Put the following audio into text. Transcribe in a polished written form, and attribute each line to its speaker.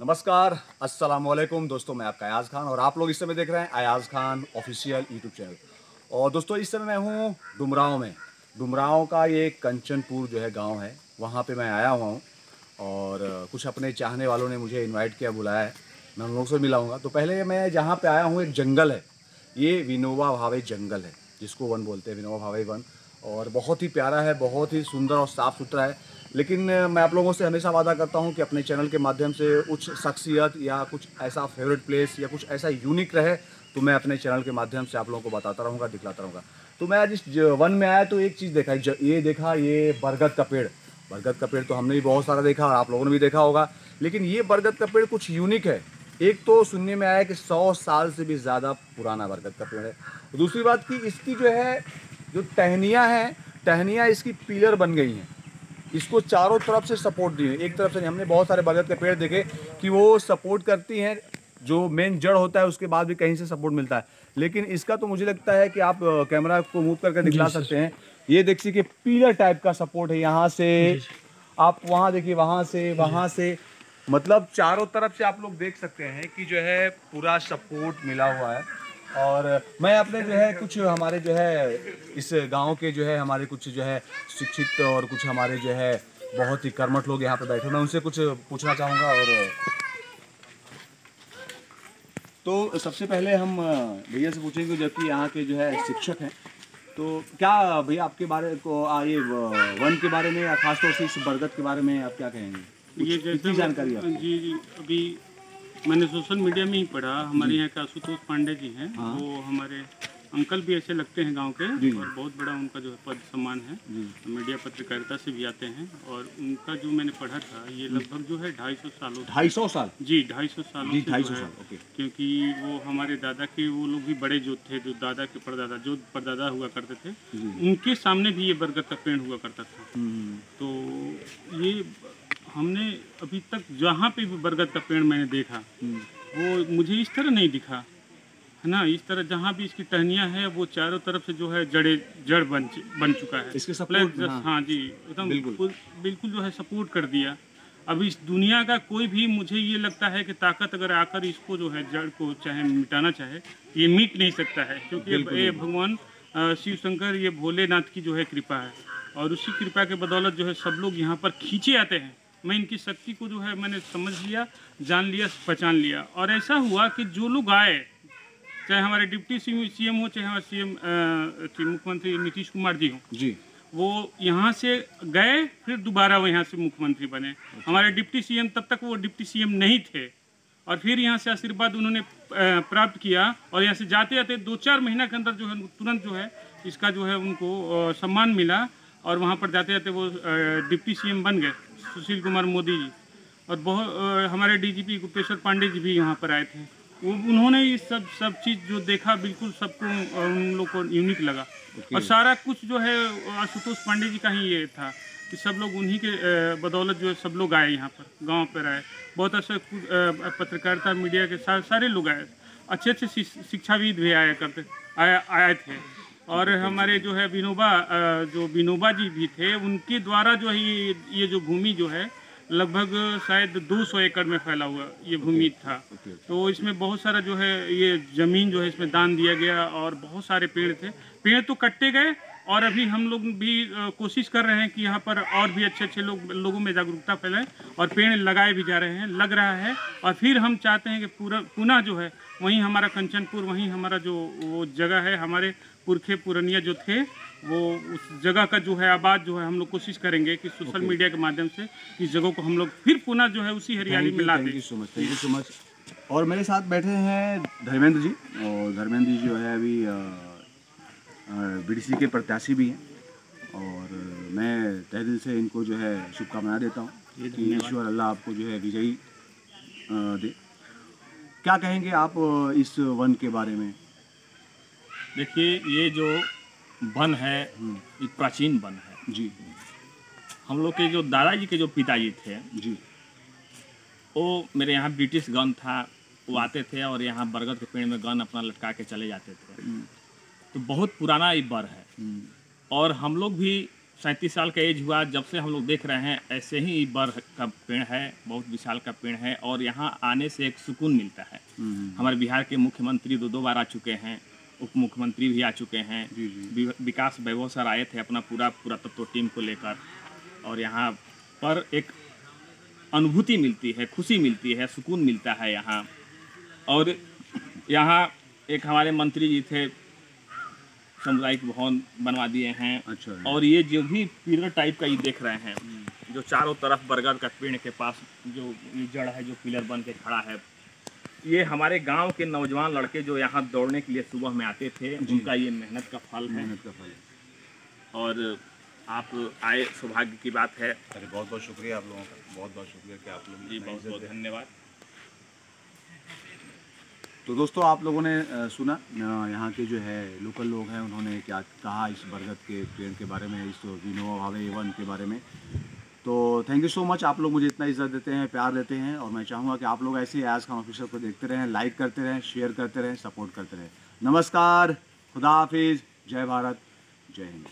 Speaker 1: नमस्कार, अस्सलाम वालेकुम दोस्तों, मैं आपका अयाज़ खान और आप लोग इस समय देख रहे हैं Ayaz Khan official YouTube channel. और दोस्तों इस समय मैं हूँ डुमरांव में। डुमरांव का ये कंचनपुर जो है गांव है, वहाँ पे मैं आया हुआ हूँ और कुछ अपने चाहने वालों ने मुझे इनवाइट किया, बुलाया है, मैं उन लोगों से मिला हूँगा। तो पहले मैं जहाँ पे आया हूँ एक जंगल है, ये विनोबा भावे जंगल है, जिसको वन बोलते हैं, विनोबा भावे वन। और बहुत ही प्यारा है, बहुत ही सुंदर और साफ़ सुथरा है। लेकिन मैं आप लोगों से हमेशा वादा करता हूं कि अपने चैनल के माध्यम से कुछ शख्सियत या कुछ ऐसा फेवरेट प्लेस या कुछ ऐसा यूनिक रहे तो मैं अपने चैनल के माध्यम से आप लोगों को बताता रहूँगा, दिखलाता रहूँगा। तो मैं आज इस वन में आया तो एक चीज़ देखा, ये देखा, ये बरगद का पेड़। बरगद का पेड़ तो हमने भी बहुत सारा देखा और आप लोगों ने भी देखा होगा, लेकिन ये बरगद का पेड़ कुछ यूनिक है। एक तो सुनने में आया कि 100 साल से भी ज़्यादा पुराना बरगद का पेड़ है। दूसरी बात कि इसकी जो है, जो टहनियाँ हैं, टहनियाँ इसकी पिलर बन गई हैं, इसको चारों तरफ से सपोर्ट दी है, एक तरफ से नहीं। हमने बहुत सारे बरगद के पेड़ देखे कि वो सपोर्ट करती हैं, जो मेन जड़ होता है उसके बाद भी कहीं से सपोर्ट मिलता है, लेकिन इसका तो मुझे लगता है कि आप कैमरा को मूव करके दिखला सकते हैं। ये देख सकते पिलर टाइप का सपोर्ट है, यहाँ से आप वहाँ देखिए, वहाँ से मतलब चारों तरफ से आप लोग देख सकते हैं कि जो है पूरा सपोर्ट मिला हुआ है। और मैं अपने जो है कुछ हमारे जो है इस गांव के जो है हमारे कुछ जो है शिक्षित और कुछ हमारे जो है बहुत ही कर्मठ लोग यहाँ पे बैठे, मैं उनसे कुछ पूछना चाहूँगा। और तो सबसे पहले हम भैया से पूछेंगे, जबकि यहाँ के जो है शिक्षक हैं। तो क्या भैया आपके बारे को ये वन के बारे में या खासतौर से इस बरगद के बारे में आप क्या कहेंगे?
Speaker 2: ये
Speaker 1: कितनी जानकारी है?
Speaker 2: जी अभी मैंने सोशल मीडिया में ही पढ़ा। हमारे यहाँ का आशुतोष पांडे जी हैं,
Speaker 1: हाँ।
Speaker 2: वो हमारे अंकल भी ऐसे लगते हैं गांव के, और बहुत बड़ा उनका जो पद सम्मान है, मीडिया पत्रकारिता से भी आते हैं। और उनका जो मैंने पढ़ा था, ये लगभग जो है 250 सालों
Speaker 1: 250 साल
Speaker 2: जी 250 सालों
Speaker 1: जी,
Speaker 2: से
Speaker 1: 250
Speaker 2: जो है,
Speaker 1: साल, ओके।
Speaker 2: क्योंकि वो हमारे दादा के वो लोग भी बड़े जो थे, जो दादा के परदादा, जो परदादा हुआ करते थे, उनके सामने भी ये बरगद का पेड़ हुआ करता था। तो ये हमने अभी तक जहाँ पे भी बरगद का पेड़ मैंने देखा, वो मुझे इस तरह नहीं दिखा, है ना। इस तरह जहाँ भी इसकी टहनियाँ है, वो चारों तरफ से जो है जड़ बन चुका है।
Speaker 1: इसके सपोर्ट,
Speaker 2: हाँ जी, एकदम बिल्कुल जो है सपोर्ट कर दिया। अब इस दुनिया का कोई भी, मुझे ये लगता है कि ताकत अगर आकर इसको जो है जड़ को चाहे मिटाना चाहे, ये मिट नहीं सकता है, क्योंकि ये भगवान शिव शंकर, ये भोलेनाथ की जो है कृपा है। और उसी कृपा के बदौलत जो है सब लोग यहाँ पर खींचे आते हैं। मैं इनकी शक्ति को जो है मैंने समझ लिया, जान लिया, पहचान लिया। और ऐसा हुआ कि जो लोग आए, चाहे हमारे डिप्टी सीएम हो, चाहे हमारे सीएम मुख्यमंत्री नीतीश कुमार जी हों
Speaker 1: जी,
Speaker 2: वो यहाँ से गए, फिर दोबारा वो यहाँ से मुख्यमंत्री बने। हमारे डिप्टी सीएम, तब तक वो डिप्टी सीएम नहीं थे, और फिर यहाँ से आशीर्वाद उन्होंने प्राप्त किया। और यहाँ से जाते जाते 2-4 महीना के अंदर जो है तुरंत जो है इसका जो है उनको सम्मान मिला, और वहाँ पर जाते जाते वो डिप्टी सीएम बन गए, सुशील कुमार मोदी जी। और बहुत हमारे डीजीपी गुप्तेश्वर पांडे जी भी यहाँ पर आए थे। वो उन्होंने ये सब चीज़ जो देखा, बिल्कुल सबको उन लोग को यूनिक लगा। और सारा कुछ जो है आशुतोष पांडे जी का ही ये था कि सब लोग उन्हीं के बदौलत जो है सब लोग आए यहाँ पर, गांव पर आए। बहुत ऐसे पत्रकारिता मीडिया के सारे लोग आए, अच्छे अच्छे शिक्षाविद भी आए थे। और हमारे जो है विनोबा जी भी थे, उनके द्वारा जो है ये जो भूमि जो है लगभग शायद 200 एकड़ में फैला हुआ ये भूमि था। तो इसमें बहुत सारा जो है ये ज़मीन जो है इसमें दान दिया गया, और बहुत सारे पेड़ थे। पेड़ तो कटते गए, और अभी हम लोग भी कोशिश कर रहे हैं कि यहाँ पर और भी अच्छे लोगों में जागरूकता फैलाएं, और पेड़ लगाए भी जा रहे हैं, लग रहा है। और फिर हम चाहते हैं कि पुनः जो है वहीं हमारा कंचनपुर, वहीं हमारा जो वो जगह है, हमारे पुरखे पुरनिया जो थे, वो उस जगह का जो है आबाद जो है हम लोग कोशिश करेंगे कि सोशल मीडिया के माध्यम से इस जगह को हम लोग फिर पुनः जो है उसी हरियाली में ला दें।
Speaker 1: Thank you so much. और मेरे साथ बैठे हैं धर्मेंद्र जी, और धर्मेंद्र जी जो है अभी बीडीसी के प्रत्याशी भी हैं, और मैं तहे दिल से इनको जो है शुभकामनाएं देता हूँ कि ईश्वर अल्लाह आपको जो है विजयी दे। क्या कहेंगे आप इस वन के बारे में?
Speaker 3: देखिए, ये जो वन है ये प्राचीन वन है
Speaker 1: जी।
Speaker 3: हम लोग के जो दादाजी के जो पिताजी थे
Speaker 1: जी,
Speaker 3: वो मेरे यहाँ ब्रिटिश गन था, वो आते थे और यहाँ बरगद के पेड़ में गन अपना लटका के चले जाते थे। तो बहुत पुराना ये बर है, और हम लोग भी 37 साल का एज हुआ जब से हम लोग देख रहे हैं, ऐसे ही बर का पेड़ है, बहुत विशाल का पेड़ है और यहाँ आने से एक सुकून मिलता है। हमारे बिहार के मुख्यमंत्री दो बार आ चुके हैं, उप मुख्यमंत्री भी आ चुके हैं, विकास वैभव सर आए थे अपना पूरा पुरातत्व टीम को लेकर, और यहाँ पर एक अनुभूति मिलती है, खुशी मिलती है, सुकून मिलता है यहाँ। और यहाँ एक हमारे मंत्री जी थे, सामुदायिक भवन बनवा दिए हैं।
Speaker 1: अच्छा।
Speaker 3: और ये जो भी पिलर टाइप का ये देख रहे हैं, जो चारों तरफ बरगद का पेड़ के पास जो जड़ है, जो पिलर बन के खड़ा है, ये हमारे गांव के नौजवान लड़के जो यहाँ दौड़ने के लिए सुबह में आते थे, उनका ये मेहनत का फल है। और आप आए, सौभाग्य की बात है।
Speaker 1: अरे बहुत बहुत शुक्रिया आप लोगों का, बहुत बहुत शुक्रिया कि आप लोग
Speaker 3: जी, बहुत बहुत धन्यवाद।
Speaker 1: तो दोस्तों आप लोगों ने सुना यहाँ के जो है लोकल लोग हैं, उन्होंने क्या कहा इस बरगद के पेड़ के बारे में, इस विनोबा भावे A1 के बारे में। तो थैंक यू सो मच, आप लोग मुझे इतना इज्जत देते हैं, प्यार देते हैं, और मैं चाहूँगा कि आप लोग ऐसे ही अयाज खान ऑफिशियल को देखते रहें, लाइक करते रहें, शेयर करते रहें, सपोर्ट करते रहें। नमस्कार, खुदा हाफिज़, जय भारत, जय हिंद।